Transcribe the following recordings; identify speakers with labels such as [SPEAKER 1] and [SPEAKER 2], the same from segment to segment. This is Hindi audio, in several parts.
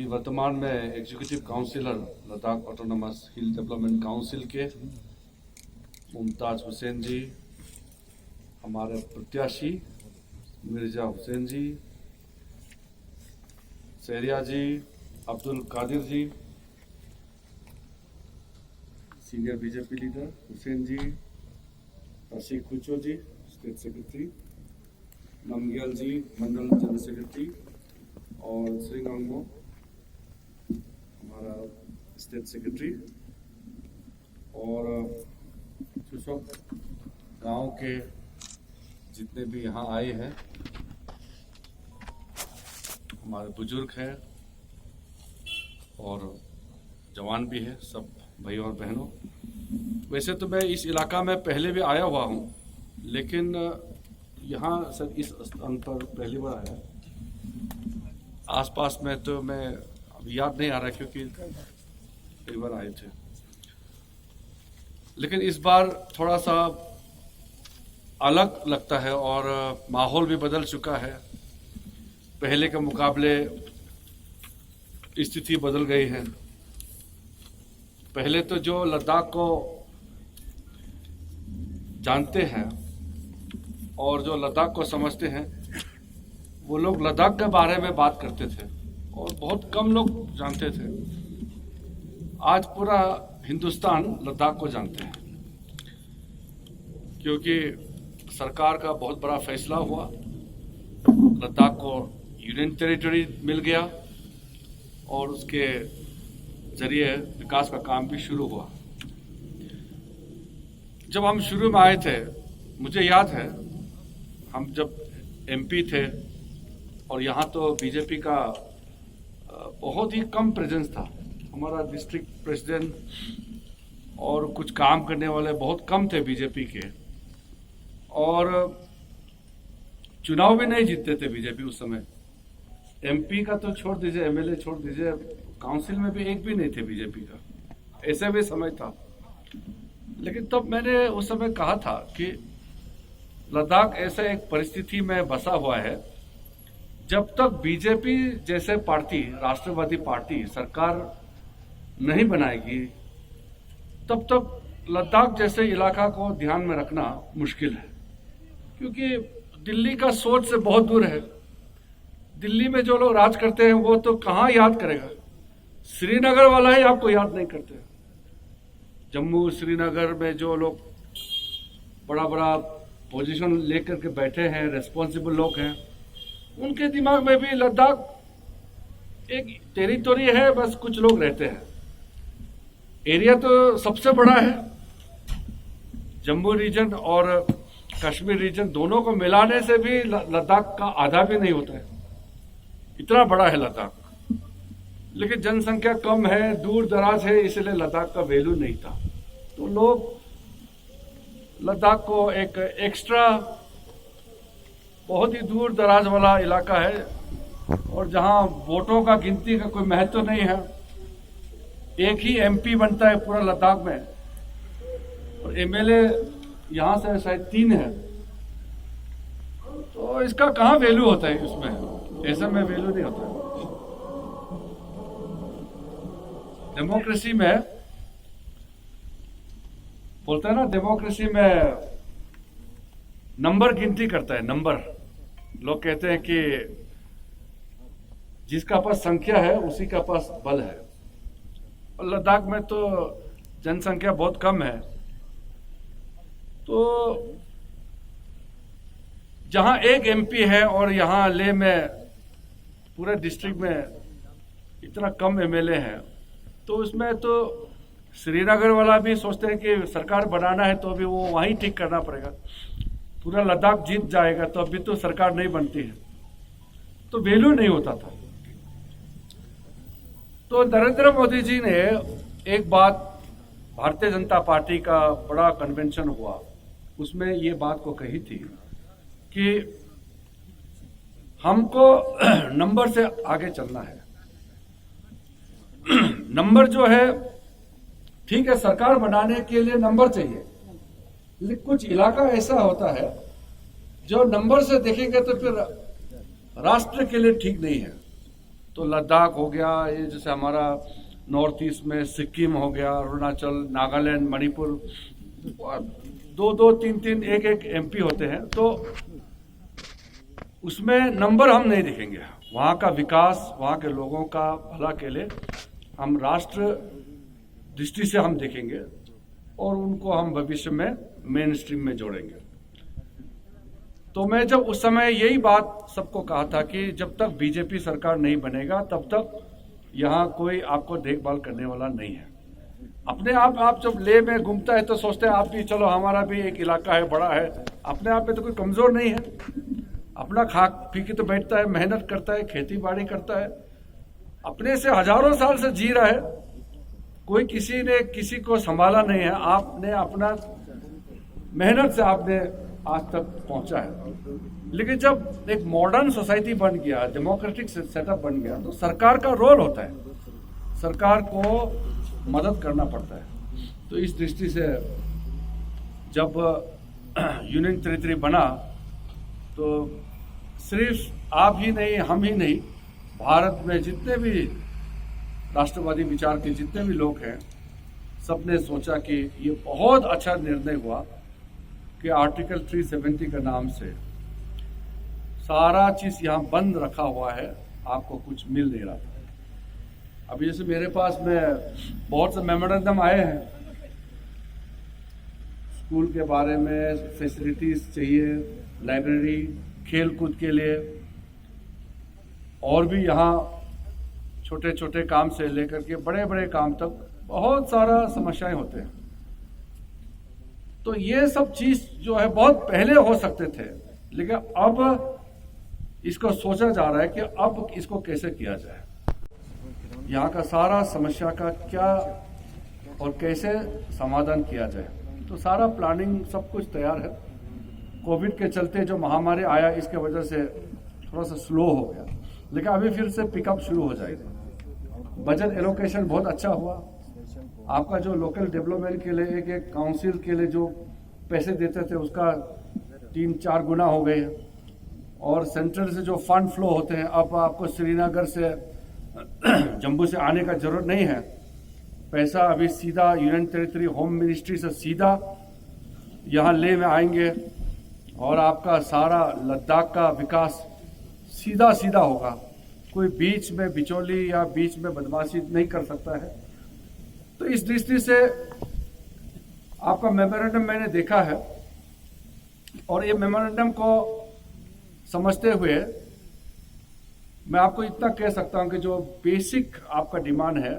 [SPEAKER 1] वर्तमान में executive councillor Ladakh autonomous hill development council के मुमताज हुसैन जी, हमारे प्रत्याशी Mirza Hussain ji, Sahriya ji, Abdul Qadir ji, senior BJP leader Hussain ji, Rashid Khucho ji state secretary, Namgyal ji mandal general secretary और श्रींगंगमो हमारा स्टेट सेक्रेटरी और सब गांव के जितने भी यहाँ आए हैं, हमारे बुजुर्ग हैं और जवान भी हैं, सब भाई और बहनों। वैसे तो मैं इस इलाका में पहले भी आया हुआ हूँ, लेकिन यहाँ सर इस स्थान पर पहली बार आया। आसपास में तो मैं अभी याद नहीं आ रहा क्योंकि कई बार आए थे, लेकिन इस बार थोड़ा सा अलग लगता है और माहौल भी बदल चुका है। पहले के मुकाबले स्थिति बदल गई है। पहले तो जो लद्दाख को जानते हैं और जो लद्दाख को समझते हैं, वो लोग लद्दाख के बारे में बात करते थे और बहुत कम लोग जानते थे। आज पूरा हिंदुस्तान लद्दाख को जानते हैं क्योंकि सरकार का बहुत बड़ा फैसला हुआ। लद्दाख को यूनियन टेरिटरी मिल गया और उसके जरिए विकास का काम भी शुरू हुआ। जब हम शुरू में आए थे, मुझे याद है हम जब एमपी थे और यहाँ तो बीजेपी का बहुत ही कम प्रेजेंस था। हमारा डिस्ट्रिक्ट प्रेसिडेंट और कुछ काम करने वाले बहुत कम थे बीजेपी के, और चुनाव भी नहीं जीतते थे बीजेपी उस समय। एमपी का तो छोड़ दीजिए, एमएलए छोड़ दीजिए, काउंसिल में भी एक भी नहीं थे बीजेपी का। ऐसे भी समय था। लेकिन तब मैंने उस समय कहा था कि लद्दाख ऐसे एक परिस्थिति में बसा हुआ है, जब तक बीजेपी जैसे पार्टी, राष्ट्रवादी पार्टी सरकार नहीं बनाएगी, तब तक लद्दाख जैसे इलाका को ध्यान में रखना मुश्किल है। क्योंकि दिल्ली का सोच से बहुत दूर है। दिल्ली में जो लोग राज करते हैं वो तो कहाँ याद करेगा, श्रीनगर वाला ही आपको याद नहीं करते। जम्मू श्रीनगर में जो लोग बड़ा बड़ा पोजीशन लेकर के बैठे हैं, रेस्पॉन्सिबल लोग हैं, उनके दिमाग में भी लद्दाख एक टेरिटोरी है, बस कुछ लोग रहते हैं। एरिया तो सबसे बड़ा है। जम्मू रीजन और कश्मीर रीजन दोनों को मिलाने से भी लद्दाख का आधा भी नहीं होता है, इतना बड़ा है लद्दाख। लेकिन जनसंख्या कम है, दूर दराज है, इसलिए लद्दाख का वैल्यू नहीं था। तो लोग लद्दाख को एक एक्स्ट्रा बहुत ही दूर दराज वाला इलाका है और जहां वोटों का गिनती का कोई महत्व नहीं है। एक ही एमपी बनता है पूरा लद्दाख में और एमएलए यहां से शायद 3 है। तो इसका कहाँ वैल्यू होता है, उसमें ऐसे में वैल्यू नहीं होता है। डेमोक्रेसी में बोलते हैं ना, डेमोक्रेसी में नंबर गिनती करता है। नंबर, लोग कहते हैं कि जिसका पास संख्या है उसी का पास बल है। और लद्दाख में तो जनसंख्या बहुत कम है, तो जहां एक एमपी है और यहां लेह में पूरे डिस्ट्रिक्ट में इतना कम एमएलए है, तो उसमें तो श्रीनगर वाला भी सोचते हैं कि सरकार बनाना है तो अभी वो वहीं ठीक करना पड़ेगा। पूरा लद्दाख जीत जाएगा तो अभी तो सरकार नहीं बनती है, तो वैल्यू नहीं होता था। तो नरेंद्र मोदी जी ने एक बात, भारतीय जनता पार्टी का बड़ा कन्वेंशन हुआ, उसमें ये बात को कही थी कि हमको नंबर से आगे चलना है। नंबर जो है, ठीक है, सरकार बनाने के लिए नंबर चाहिए, लेकिन कुछ इलाका ऐसा होता है जो नंबर से देखेंगे तो फिर राष्ट्र के लिए ठीक नहीं है। तो लद्दाख हो गया, ये जैसे हमारा नॉर्थ ईस्ट में सिक्किम हो गया, अरुणाचल, नागालैंड, मणिपुर, दो दो तीन तीन एक एक एमपी होते हैं, तो उसमें नंबर हम नहीं देखेंगे। वहाँ का विकास, वहाँ के लोगों का भला के लिए हम राष्ट्र दृष्टि से हम देखेंगे और उनको हम भविष्य में मेन स्ट्रीम में जोड़ेंगे। तो मैं जब उस समय यही बात सबको कहा था कि जब तक बीजेपी सरकार नहीं बनेगा तब तक यहाँ कोई आपको देखभाल करने वाला नहीं है। अपने आप जब ले में घूमता है तो सोचते हैं आप भी, चलो हमारा भी एक इलाका है, बड़ा है, अपने आप में तो कोई कमजोर नहीं है, अपना खा पी के तो बैठता है, मेहनत करता है, खेती बाड़ी करता है, अपने से हजारों साल से जी रहा है, कोई किसी ने किसी को संभाला नहीं है। आपने अपना मेहनत से आपने आज तक पहुंचा है। लेकिन जब एक मॉडर्न सोसाइटी बन गया, डेमोक्रेटिक सेटअप बन गया, तो सरकार का रोल होता है, सरकार को मदद करना पड़ता है। तो इस दृष्टि से जब यूनियन टेरिटरी बना तो सिर्फ आप ही नहीं, हम ही नहीं, भारत में जितने भी राष्ट्रवादी विचार के जितने भी लोग हैं, सबने सोचा कि ये बहुत अच्छा निर्णय हुआ कि आर्टिकल 370 के नाम से सारा चीज यहाँ बंद रखा हुआ है, आपको कुछ मिल नहीं रहा था। अभी जैसे मेरे पास में बहुत से मेमोरेंडम आए हैं, स्कूल के बारे में, फैसिलिटीज चाहिए, लाइब्रेरी, खेल कूद के लिए, और भी यहाँ छोटे छोटे काम से लेकर के बड़े बड़े काम तक बहुत सारा समस्याएं होते हैं। तो ये सब चीज जो है बहुत पहले हो सकते थे, लेकिन अब इसको सोचा जा रहा है कि अब इसको कैसे किया जाए, यहाँ का सारा समस्या का क्या और कैसे समाधान किया जाए। तो सारा प्लानिंग सब कुछ तैयार है। कोविड के चलते जो महामारी आया, इसके वजह से थोड़ा सा स्लो हो गया, लेकिन अभी फिर से पिकअप शुरू हो जाएगा। बजट एलोकेशन बहुत अच्छा हुआ। आपका जो लोकल डेवलपमेंट के लिए एक काउंसिल के लिए जो पैसे देते थे उसका 3-4 गुना हो गए, और सेंट्रल से जो फंड फ्लो होते हैं, अब आपको श्रीनगर से जम्मू से आने का जरूरत नहीं है। पैसा अभी सीधा यूनियन टेरिटरी होम मिनिस्ट्री से सीधा यहाँ ले में आएंगे, और आपका सारा लद्दाख का विकास सीधा सीधा होगा। कोई बीच में बिचौली या बीच में बदमाशी नहीं कर सकता है। तो इस दृष्टि से आपका मेमोरेंडम मैंने देखा है, और ये मेमोरेंडम को समझते हुए मैं आपको इतना कह सकता हूं कि जो बेसिक आपका डिमांड है,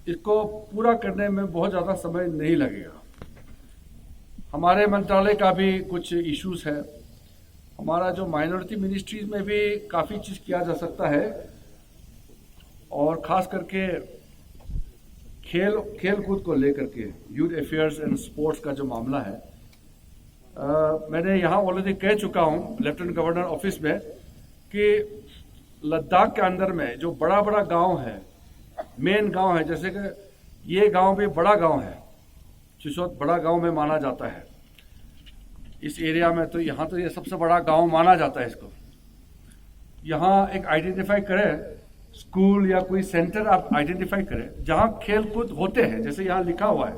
[SPEAKER 1] इसको पूरा करने में बहुत ज़्यादा समय नहीं लगेगा। हमारे मंत्रालय का भी कुछ इश्यूज है, हमारा जो माइनॉरिटी मिनिस्ट्रीज में भी काफ़ी चीज़ किया जा सकता है, और ख़ास करके खेल कूद को लेकर के यूथ अफेयर्स एंड स्पोर्ट्स का जो मामला है, मैंने यहाँ ऑलरेडी कह चुका हूँ लेफ्टिनेंट गवर्नर ऑफिस में कि लद्दाख के अंदर में जो बड़ा बड़ा गांव है, मेन गांव है, जैसे कि ये गांव भी बड़ा गांव है, चिशोत बड़ा गांव में माना जाता है इस एरिया में, तो यहाँ तो ये सबसे बड़ा गांव माना जाता है इसको। यहाँ एक आइडेंटिफाई करें स्कूल या कोई सेंटर आप आइडेंटिफाई करें जहाँ खेल कूद होते हैं, जैसे यहाँ लिखा हुआ है,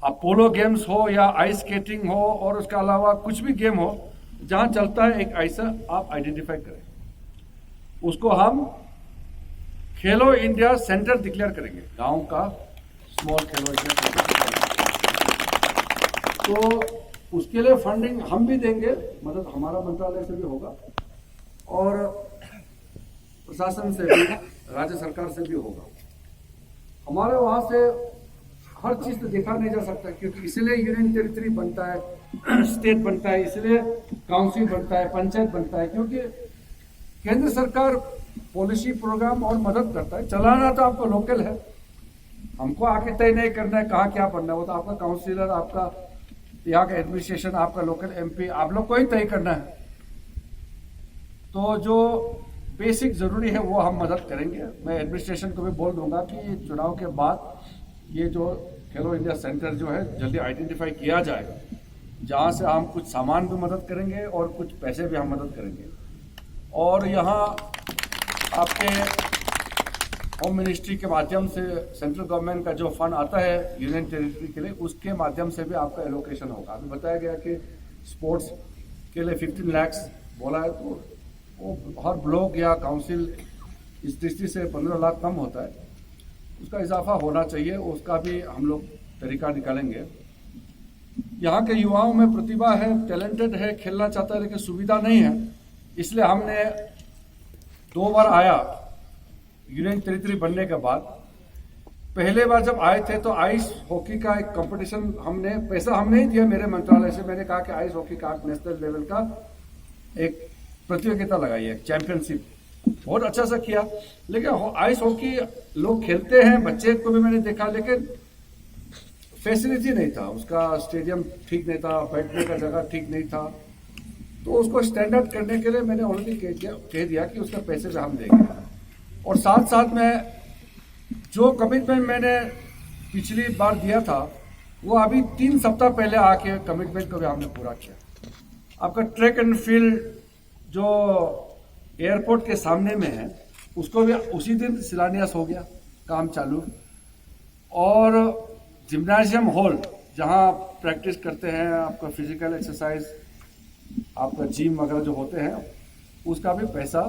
[SPEAKER 1] आप पोलो गेम्स हो या आइस स्केटिंग हो और उसके अलावा कुछ भी गेम हो जहाँ चलता है, एक ऐसा आप आइडेंटिफाई करें, उसको हम खेलो इंडिया सेंटर डिक्लेयर करेंगे, गांव का स्मॉल खेलो इंडिया सेंटर। तो उसके लिए फंडिंग हम भी देंगे, मदद हमारा मंत्रालय से भी होगा और प्रशासन से भी, राज्य सरकार से भी होगा। हमारे वहाँ से हर चीज तो देखा नहीं जा सकता, क्योंकि इसलिए यूनियन टेरिटरी बनता है, स्टेट बनता है, इसलिए काउंसिल बनता है, पंचायत बनता है, क्योंकि केंद्र सरकार पॉलिसी प्रोग्राम और मदद करता है। चलाना तो आपको लोकल है, हमको आके तय नहीं करना है कहाँ क्या बनना है, वो तो आपका काउंसिलर, आपका यहाँ का एडमिनिस्ट्रेशन, आपका लोकल एमपी, आप लोग को ही तय करना है। तो जो बेसिक जरूरी है वो हम मदद करेंगे। मैं एडमिनिस्ट्रेशन को भी बोल दूंगा कि चुनाव के बाद ये जो खेलो इंडिया सेंटर जो है जल्दी आइडेंटिफाई किया जाए, जहाँ से हम कुछ सामान भी मदद करेंगे और कुछ पैसे भी हम मदद करेंगे। और यहाँ आपके होम मिनिस्ट्री के माध्यम से सेंट्रल गवर्नमेंट का जो फंड आता है यूनियन टेरिटरी के लिए, उसके माध्यम से भी आपका एलोकेशन होगा। अभी बताया गया कि स्पोर्ट्स के लिए 15 लाख बोला है, तो वो हर ब्लॉक या काउंसिल इस दृष्टि से 15 लाख कम होता है, उसका इजाफा होना चाहिए, उसका भी हम लोग तरीका निकालेंगे। यहाँ के युवाओं में प्रतिभा है, टैलेंटेड है, खेलना चाहता है, लेकिन सुविधा नहीं है, इसलिए हमने 2 बार आया यूनियन टेरिटरी बनने के बाद। पहले बार जब आए थे तो आइस हॉकी का एक कंपटीशन, पैसा हम नहीं दिया मेरे मंत्रालय से, मैंने कहा कि आइस हॉकी का नेशनल लेवल का एक प्रतियोगिता लगाई है, चैंपियनशिप, बहुत अच्छा सा किया। लेकिन आइस हॉकी लोग खेलते हैं, बच्चे को भी मैंने देखा, लेकिन फैसिलिटी नहीं था, उसका स्टेडियम ठीक नहीं था, बैठने का जगह ठीक नहीं था, तो उसको स्टैंडर्ड करने के लिए मैंने ऑलरेडी कह दिया कि उसका पैसे भी हम देंगे। और साथ साथ में जो कमिटमेंट मैंने पिछली बार दिया था, वो अभी 3 सप्ताह पहले आके कमिटमेंट को भी हमने पूरा किया। आपका ट्रैक एंड फील्ड जो एयरपोर्ट के सामने में है, उसको भी उसी दिन शिलान्यास हो गया, काम चालू। और जिम्नाजियम हॉल जहां प्रैक्टिस करते हैं, आपका फिजिकल एक्सरसाइज, आपका जिम वगैरह जो होते हैं, उसका भी पैसा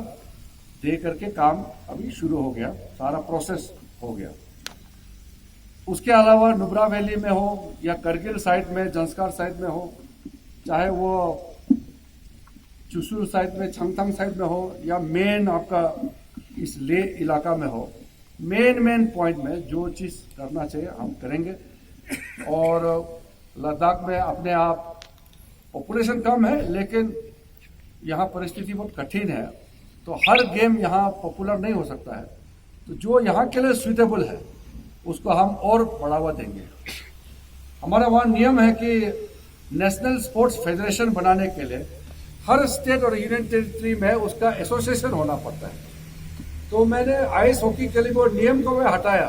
[SPEAKER 1] दे करके काम अभी शुरू हो गया, सारा प्रोसेस हो गया। उसके अलावा नुब्रा वैली में हो या करगिल साइड में, जंस्कार साइड में हो, चाहे वो चुशुल साइड में, छंगथंग साइड में हो, या मेन आपका इस ले इलाका में हो, मेन पॉइंट में जो चीज़ करना चाहिए हम करेंगे। और लद्दाख में अपने आप पॉपुलेशन कम है, लेकिन यहाँ परिस्थिति बहुत कठिन है, तो हर गेम यहाँ पॉपुलर नहीं हो सकता है, तो जो यहाँ के लिए सुइटेबल है उसको हम और बढ़ावा देंगे। हमारा वहाँ नियम है कि नेशनल स्पोर्ट्स फेडरेशन बनाने के लिए हर स्टेट और यूनियन टेरिटरी में उसका एसोसिएशन होना पड़ता है। तो मैंने आइस हॉकी के लिए वो नियम को मैं हटाया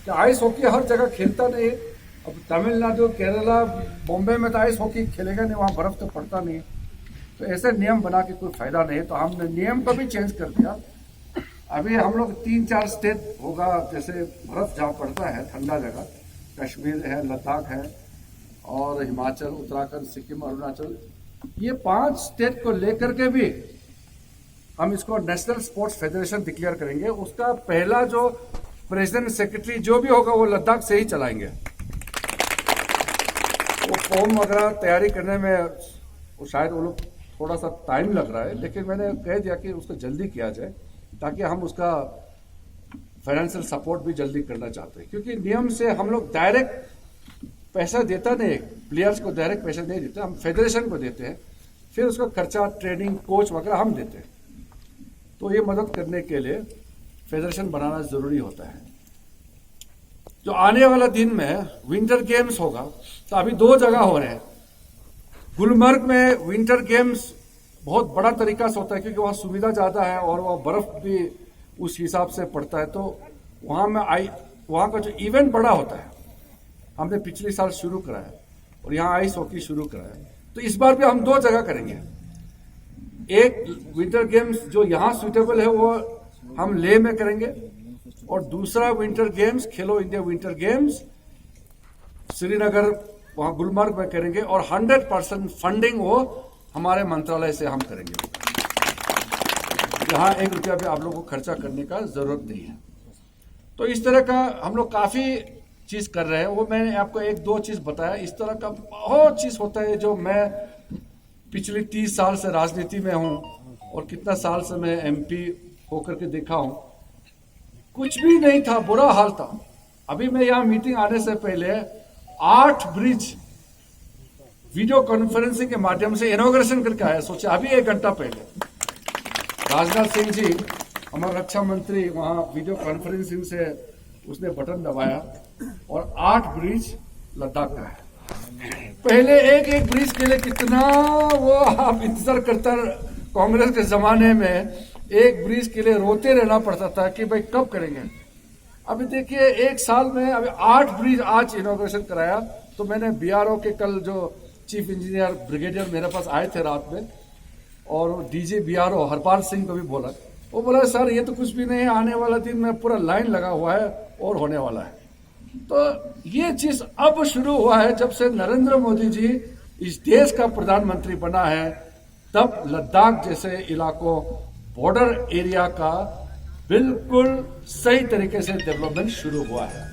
[SPEAKER 1] कि आइस हॉकी हर जगह खेलता नहीं। अब तमिलनाडु, केरला, बॉम्बे में तो आइस हॉकी खेलेगा नहीं, वहाँ बर्फ तो पड़ता नहीं, तो ऐसे नियम बना के कोई फायदा नहीं। तो हमने नियम को भी चेंज कर दिया। अभी हम लोग 3-4 स्टेट होगा, जैसे बर्फ जहाँ पड़ता है, ठंडा जगह, कश्मीर है, लद्दाख है, और हिमाचल, उत्तराखंड, सिक्किम, अरुणाचल, ये 5 स्टेट को लेकर के भी हम इसको नेशनल स्पोर्ट्स फेडरेशन डिक्लेयर करेंगे। उसका पहला जो प्रेसिडेंट सेक्रेटरी जो भी होगा वो लद्दाख से ही चलाएंगे। वो फॉर्म वगैरह तैयारी करने में वो शायद वो लोग थोड़ा सा टाइम लग रहा है, लेकिन मैंने कह दिया कि उसको जल्दी किया जाए, ताकि हम उसका फाइनेंशियल सपोर्ट भी जल्दी करना चाहते हैं। क्योंकि नियम से हम लोग डायरेक्ट पैसा देता नहीं, प्लेयर्स को डायरेक्ट पैसा नहीं देते, हम फेडरेशन को देते हैं, फिर उसका खर्चा, ट्रेनिंग, कोच वगैरह हम देते हैं। तो ये मदद करने के लिए फेडरेशन बनाना जरूरी होता है। जो आने वाला दिन में विंटर गेम्स होगा, तो अभी 2 जगह हो रहे हैं। गुलमर्ग में विंटर गेम्स बहुत बड़ा तरीका से होता है, क्योंकि वहाँ सुविधा ज़्यादा है और वह बर्फ भी उस हिसाब से पड़ता है, तो वहाँ का जो इवेंट बड़ा होता है, हमने पिछले साल शुरू कराया और यहाँ आइस हॉकी शुरू कराया। तो इस बार भी हम 2 जगह करेंगे। एक विंटर गेम्स जो यहाँ सुइटेबल है वो हम लेह में करेंगे, और दूसरा विंटर गेम्स, खेलो इंडिया विंटर गेम्स, श्रीनगर, वहाँ गुलमर्ग में करेंगे, और 100% फंडिंग वो हमारे मंत्रालय से हम करेंगे। यहाँ 1 रुपया भी आप लोगों को खर्चा करने का जरूरत नहीं है। तो इस तरह का हम लोग काफ़ी चीज़ कर रहे हैं। वो मैंने आपको 1-2 चीज़ बताया, इस तरह का बहुत चीज़ होता है जो मैं पिछले 30 साल से राजनीति में हूँ और कितना साल से मैं MP होकर के देखा हूँ। कुछ भी नहीं था, बुरा हाल था। अभी मैं यहाँ मीटिंग आने से पहले 8 ब्रिज वीडियो कॉन्फ्रेंसिंग के माध्यम से इनॉग्रेशन करके आया। सोचे अभी 1 घंटा पहले राजनाथ सिंह जी, हमारे रक्षा मंत्री, वहाँ वीडियो कॉन्फ्रेंसिंग से उसने बटन दबाया और 8 ब्रिज लद्दाख का है। पहले एक ब्रिज के लिए कितना वो आप इंतजार करता, कांग्रेस के जमाने में 1 ब्रिज के लिए रोते रहना पड़ता था कि भाई कब करेंगे। अभी देखिए 1 साल में अभी 8 ब्रिज आज इनॉग्रेशन कराया। तो मैंने BRO के कल जो चीफ इंजीनियर ब्रिगेडियर मेरे पास आए थे रात में, और डीजी बीआरओ हरपाल सिंह को भी बोला, वो बोला सर ये तो कुछ भी नहीं है, आने वाला दिन में पूरा लाइन लगा हुआ है और होने वाला है। तो ये चीज अब शुरू हुआ है जब से नरेंद्र मोदी जी इस देश का प्रधानमंत्री बना है, तब लद्दाख जैसे इलाकों, बॉर्डर एरिया का बिल्कुल सही तरीके से डेवलपमेंट शुरू हुआ है।